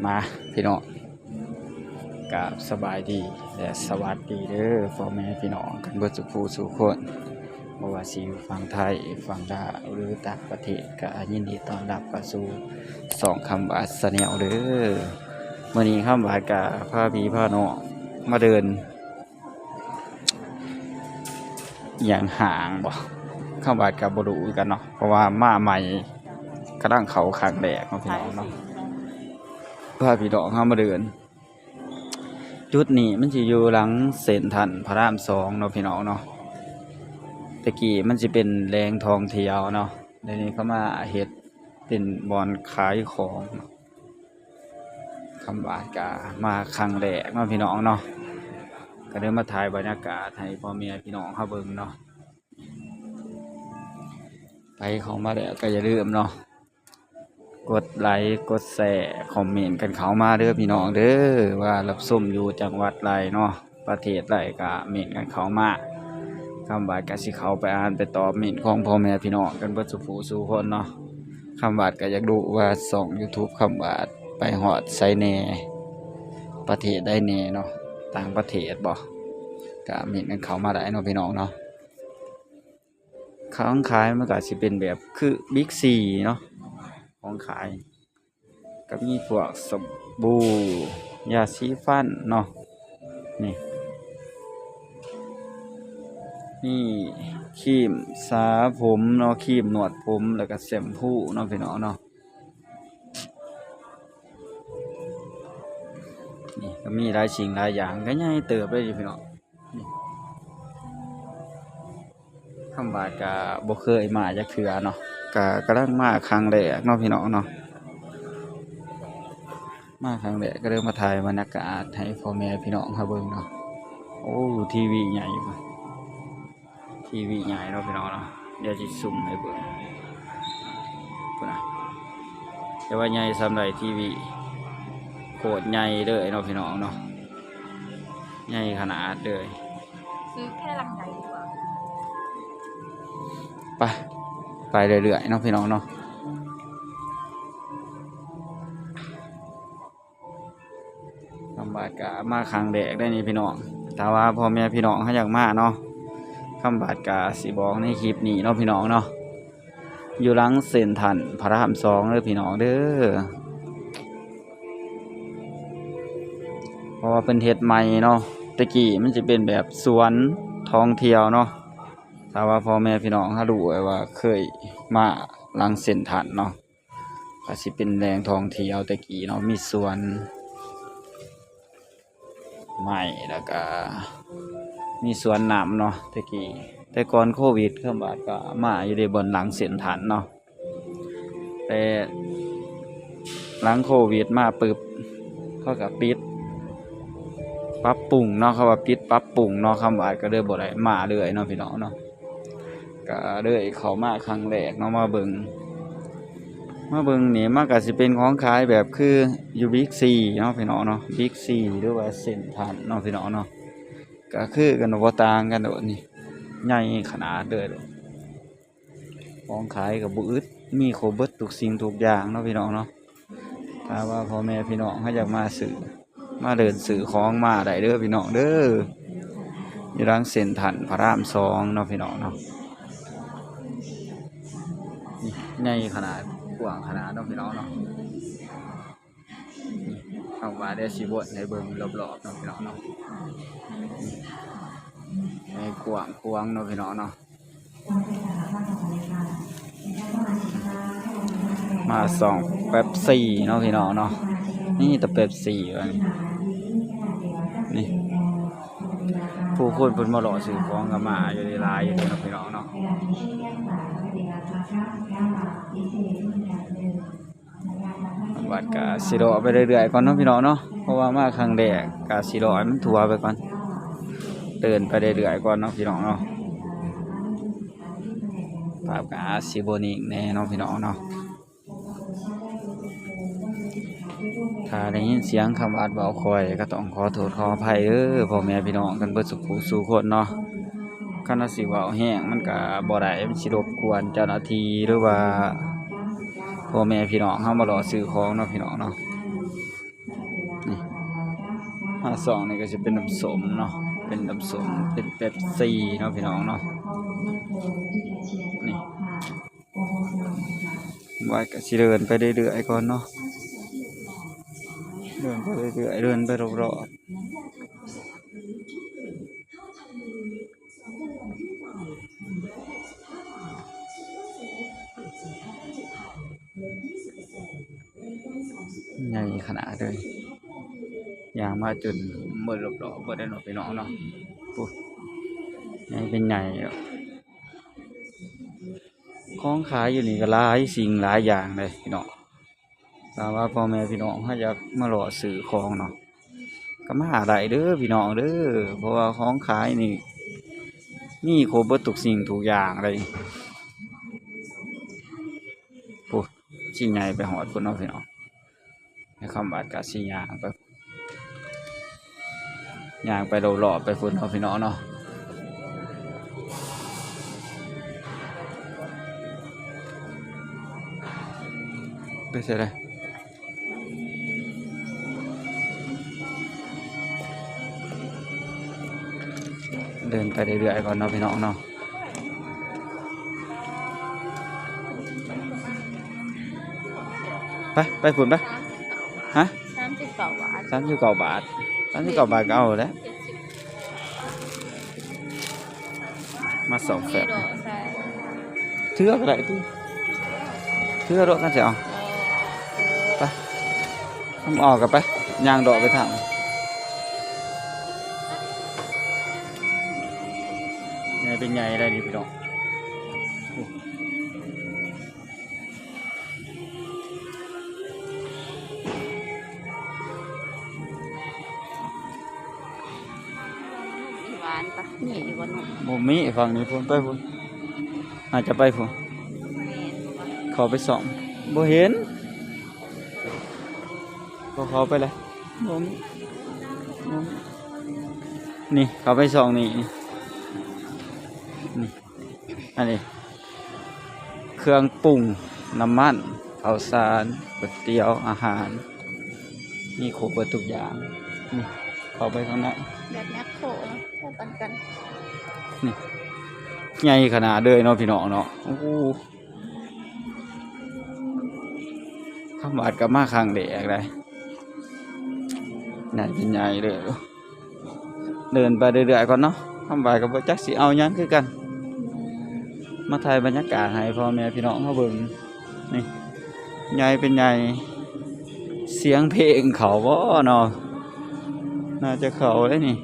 มาพี่น้องกับสบายดีและสวัสดีเด้อพ่อแม่พี่น้องกันเบิดสุขผู้สุขคนบ่ว่าสิอยู่ฝั่งไทยฝั่งลาวหรือต่างประเทศก็ยินดีต้อนรับเข้าสู่สองคำบาทสแนลเด้อมื้อนี้คำบาทก็พาพี่พาน้องมาเดินอย่างห่างบ่คำบาทก็บ่รู้กันเนาะเพราะว่ามาใหม่กำลังเข้าครั้งแรกเนาะพี่น้องเนาะพาพี่น้องเฮามาเดินจุดนี้มันจะอยู่หลังเซ็นทรัลพระราม2เนาะพี่น้องเนาะตะกี้มันจะเป็นแหล่งท่องเที่ยวเนาะเดี๋ยวนี้เขามาเฮ็ดเป็นบ่อนขายของคำบาทกามาครั้งแรกเนาะพี่น้องเนาะก็ได้มาถ่ายบรรยากาศให้พ่อแม่พี่น้องเขาเบิ่งเนาะไปของมาแล้วก็อย่าลืมเนาะกดไลค์กดแชร์คอมเมนต์กันเข้ามาเด้อพี่น้องเด้อว่ารับชมอยู่จังหวัดใดเนาะประเทศใดก็เมนต์กันเข้ามาคำบาทก็สิเข้าไปอ่านไปตอบเมนต์ของพ่อแม่พี่น้องกันเบิดสุผู้สู่คนเนาะคำบาทก็อยากดูว่าส่อง YouTube คำบาทไปฮอดไสแหน่ประเทศใดแหน่เนาะต่างประเทศบ่ก็เมนต์กันเข้ามาได้เนาะพี่น้องเนาะของขายมันก็สิเป็นแบบคือบิ๊กซีเนาะของขายก็มีพวกสบู่ยาสีฟันเนาะนี่ครีมสระผมเนาะครีมหนวดผมแล้วก็แชมพูเนาะพี่น้องเนาะนี่ก็มีหลายสิ่งหลายอย่างก็ใหญ่เติบเลยพี่น้องนี่คำบาทก็บ่เคยมาจักเทื่อเนาะก็กำลังมาครั้งแรกเนาะพี่น้องเนาะมาครั้งแรกก็เริ่มมาถ่ายบรรยากาศให้พ่อแม่พี่น้องเขาเบิ่งเนาะโอ้ทีวีใหญ่อยู่ทีวีใหญ่เนาะพี่น้องเนาะเดี๋ยวจะซุ่มให้เบิ่งพุ่นน่ะแต่ว่าใหญ่สำหรับทีวีโคตรใหญ่เลยเนาะพี่น้องเนาะใหญ่ขนาดเลยซื้อแค่ลำไยดีกว่าไปเรื่อยๆเนาะพี่น้องเนาะลำบากกะมาครั้งแรกได้นี่พี่น้องแต่ว่าพ่อแม่พี่น้องเขาอยากมาเนาะคำบาดกาสิบอกในคลิปนี้เนาะพี่น้องเนาะอยู่หลังเซ็นทรัลพระราม2เด้อพี่น้องเด้อเพราะว่าเป็นเฮ็ดใหม่เนาะตะกี้มันจะเป็นแบบสวนท่องเที่ยวเนาะถ้าว่าพ่อแม่พี่น้องเขารู้ว่าเคยมาหลังเซ็นทรัลเนาะก็สิเป็นแหล่งท่องเที่ยวตะกี้เนาะมีสวนไม้แล้วก็มีสวนน้ำเนาะตะกี้แต่ก่อนโควิดเครื่องบาทก็มาอยู่ในบนหลังเสียนฐานเนาะแต่หลังโควิดมาปึ๊บเขาก็ปิดปรับปรุงเนาะเขาว่าปิดปรับปรุงเนาะคำบาทก็เลยบ่ได้มาเลยเนาะพี่น้องเนาะก็เลยเข้ามาครั้งแรกเนาะมาเบิ่งนี่มันก็สิเป็นของขายแบบคืออยู่บิ๊กซีเนาะพี่น้องเนาะบิ๊กซีหรือว่าเซ็นทรัลเนาะพี่น้องเนาะก็คือกันบ่ต่างกันโดดนี่ใหญ่ขนาดเด้อของขายก็บ่อึดมีครบเบิดทุกสิ่งทุกอย่างเนาะพี่น้องเนาะถ้าว่าพ่อแม่พี่น้องเขาอยากมาซื้อมาเดินซื้อของมาได้เด้อพี่น้องเด้ออยู่รังเซ็นทรัลพระราม2เนาะพี่น้องเนาะนี่ใหญ่ขนาดกว้างขนาดเนาะพี่น้องเนาะเข้ามาได้สิบ่นให้เบิ่งรอบๆเนาะพี่น้องเนาะให้กว้างเนาะพี่น้องเนาะมาส่องแป๊บซี่เนาะพี่น้องเนาะนี่แต่แป๊บซี่ว่านี่ผู้คนเพิ่นมาหล่อซื้อของก็มาอยู่ในลายอยู่เนาะพี่น้องเนาะบัดก็สิรอไปเรื่อยๆก่อนเนาะพี่น้องเนาะเพราะว่ามาครั้งแรกก็สิรอให้มันทั่วไปก่อนเดินไปเรื่อยๆก่อนเนาะพี่น้องเนาะภาพก็สิบ่นิ่งแน่เนาะพี่น้องเนาะถ้าได้ยินเสียงคำอัดเบาคอยก็ต้องขอโทษขออภัยพ่อแม่พี่น้องกันเบิดสุขสู่คนเนาะคันว่าสิเว้าแห้งมันก็บ่ได้มันสิรบกวนเจ้าหน้าที่หรือว่าพ่อแม่พี่น้องเฮามารอซื้อของเนาะพี่น้องเนาะ 52นี่ก็จะเป็นน้ำส้มเนาะเป็นน้ำส้มเป็นเป๊ปซี่เนาะพี่น้องเนาะนี่ว่าก็สิเดินไปเรื่อยๆก่อนเนาะเดินไปเรื่อยๆเดินไปรอบๆใหญ่ขนาดเลยอย่างมาจนหมดรอบๆบ่ได้เนาะพี่น้องเนาะปุ๊ใหญ่เป็นใหญ่แล้วของขายอยู่นี่ก็หลายสิ่งหลายอย่างเลยพี่น้องถ้าว่าพ่อแม่พี่น้องเขาอยากมาหล่อซื้อของเนาะก็มาหาได้เด้อพี่น้องเด้อเพราะว่าของขายนี่มีครบเบิดทุกสิ่งทุกอย่างเลยปุ๊ชิ้นใหญ่ไปหอดพุ่นเนาะพี่น้องในคำบาดกะสิย่างไปรอบๆไปพุ่นเนาะพี่น้องเนาะไปเสร็จเลยเดินไปเรื่อยๆก่อนเนาะพี่น้องเนาะไปพุ่นไปฮะ 39 บาท 39 บาท39 บาทก็เอาแล้วมาสองแฟบ นี่ดอกใส่ เทือกอะไรตู้เทือกรถกันเสียวไปทำออกกันไปยางดอกไปทางไงเป็นไงได้ดิพี่น้องหวานปะนี่อยู่บนนุ่ม บ่มีฝั่งนี้พุ่นไปพุ่นอาจจะไปพุ่น แม่นบ่ เขาไปส่องบ่เห็นก็เขาไปเลยบ่มีนี่เขาไปส่องนี่อันนี้เครื่องปรุงน้ำมันข้าวสารก๋วยเตี๋ยวอาหารมีครบเบิดทุกอย่างนี่เข้าไปข้างใน แบบแมคโครเนาะคู่กัน นี่ใหญ่ขนาดเลยเนาะพี่น้องเนาะโอ้โหข้าวบาดกับมาข้างเด็กเลยใหญ่เป็นใหญ่เลยเดินไปเรื่อยๆก่อนเนาะข้าวบาดกับจักสิเอาหยังคือกัน มาถ่ายบรรยากาศให้พ่อแม่พี่น้องเขาเบิ่งนี่ใหญ่เป็นใหญ่เสียงเพลงเขาบ่เนาะน่าจะเขาได้นี่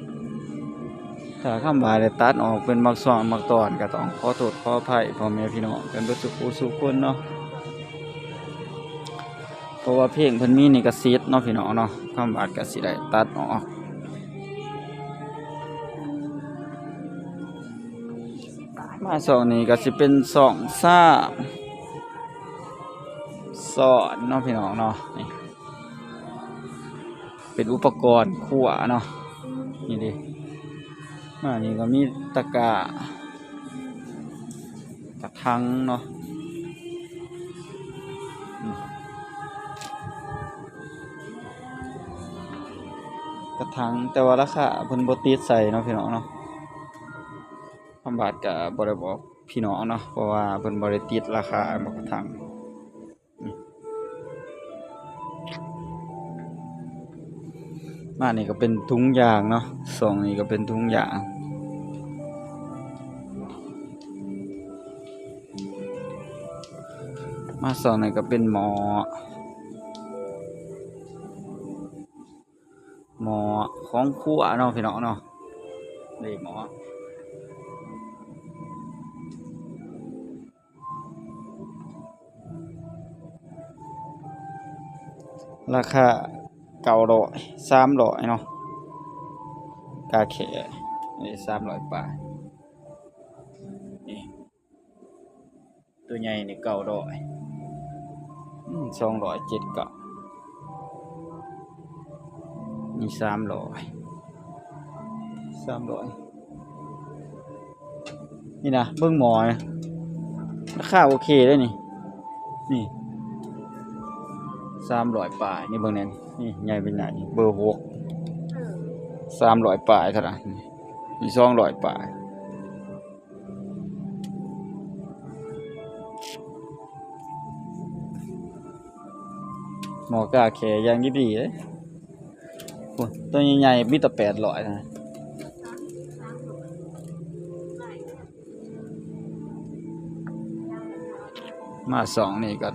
ถ้าคำว่าได้ตัดออกเป็นบางส่วนบางตอนก็ต้องขอโทษขออภัยพ่อแม่พี่น้องกันเบิดทุกคนเนาะเพราะว่าเพลงเพิ่นมีนี่ก็ซีดเนาะพี่น้องเนาะคำว่าก็สิได้ตัดออกมาสองนี้ก็สิเป็น2 ซ่าสอนเนาะพี่น้องเนาะนี่เป็นอุปกรณ์ครัวเนาะนี่ดิมานี่ก็มีตะกร้ากระทังเนาะกระทังแต่ว่าราคาเพิ่นบ่ติดใส่เนาะพี่น้องเนาะคำบาทก็บ่ได้บอกพี่น้องเนาะเพราะว่าเพิ่นบ่ได้ติดราคาบ่กระทังมานี่ก็เป็นถุงยางเนาะสองนี่ก็เป็นถุงยางมาสองนี่ก็เป็นหม้อของครัวเนาะพี่น้องเนาะนี่หม้อราคา900 300เนาะกาแขนี่300 บาทนี่ตัวใหญ่นี่900 279นี่300นี่นะเบิ่งหมอนะราคาโอเคเลยนี่300 บาทนี่เบิ่งแน่นี่ใหญ่เป็นใหญ่เบอร์6 300ปลายเท่านั้นมี200ปลายหมอกาแขอย่างดีๆเด้โอ้ตัวใหญ่ๆมีแต่800นะมาสองนี่ก็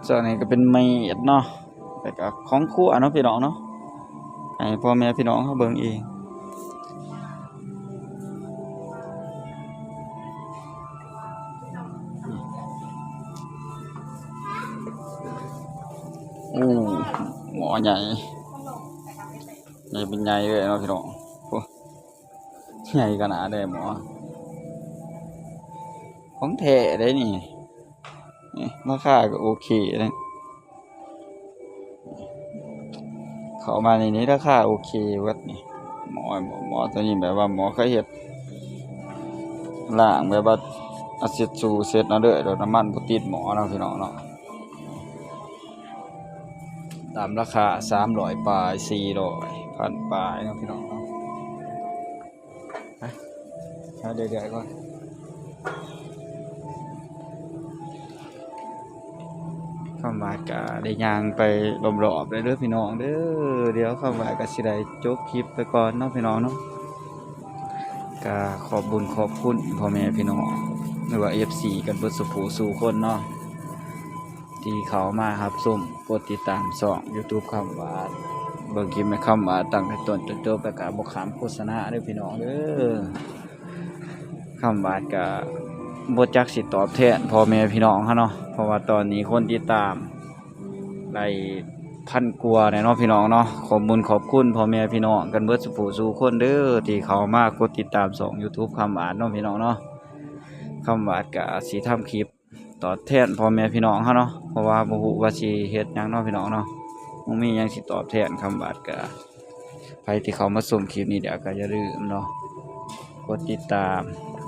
ส่วนนี้ก็เป็นเม็ดเนาะแต่ก็ของครัวเนาะพี่น้องเนาะให้พ่อแม่พี่น้องเขาเบิ่งเองอู้หมอใหญ่ใหญ่เป็นใหญ่เลยเนาะพี่น้องโอ้ใหญ่ขนาดเลยหมอของแท้ได้นี่ราคาก็โอเคเลยเข้ามาในนี้ราคาโอเควัดนี่หมอตัวนี้แบบว่าหมอเขาเฮ็ดล้างแบบว่าอาเซตซูเสร็จเนาะเด้อแล้วน้ำมันบ่ติดหมอเนาะพี่น้องเนาะตามราคา300ปลาย400พันปลายเนาะพี่น้องเนาะไปเอาเดี๋ยวๆก่อนเข้ามาก็ได้ย่างไปรอบๆเลยเด้อพี่น้องเด้อเดี๋ยวเข้ามาก็สิได้จบคลิปไปก่อนเนาะพี่น้องเนาะก็ขอบบุญขอบคุณพ่อแม่พี่น้องหรือว่า FC กันเบิดสุขสู่คนเนาะที่เขามาครับส้มกดติดตามช่อง YouTube คำว่าเบิ่งคลิปแม่คำว่าตั้งแต่ต้นจนจบแล้วก็บ่ขามโฆษณาเด้อพี่น้องเด้อคำว่าก็บ่จักสิตอบแทนพ่อแม่พี่น้องเฮาเนาะเพราะว่าตอนนี้คนติดตามได้พันกว่าเนาะพี่น้องเนาะขอบบุญขอบคุณพ่อแม่พี่น้องกันเบิดสุขสู่คนเด้อที่เขามากดติดตามช่อง YouTube คำว่าเนาะพี่น้องเนาะคำว่าก็สิทำคลิปตอบแทนพ่อแม่พี่น้องเฮาเนาะเพราะว่าบ่ฮู้ว่าสิเฮ็ดหยังเนาะพี่น้องเนาะบ่มีหยังสิตอบแทนคำว่าก็ใครที่เขามาชมคลิปนี้เดี๋ยวก็อย่าลืมเนาะกดติดตาม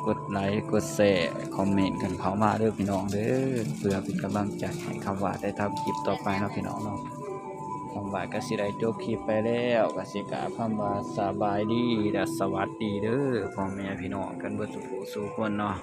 กดไลค์กดแชร์คอมเมนต์กันเข้ามาเด้อพี่น้องเด้อเพื่อเป็นกำลังใจให้คำว่าได้ทำคลิปต่อไปเนาะพี่น้องเนาะคำว่าก็สิได้จบคลิปไปแล้วก็สิกล่าวคำว่าสบายดีและสวัสดีเด้อพ่อแม่พี่น้องกันเบิดทุกผู้ทุกคนเนาะ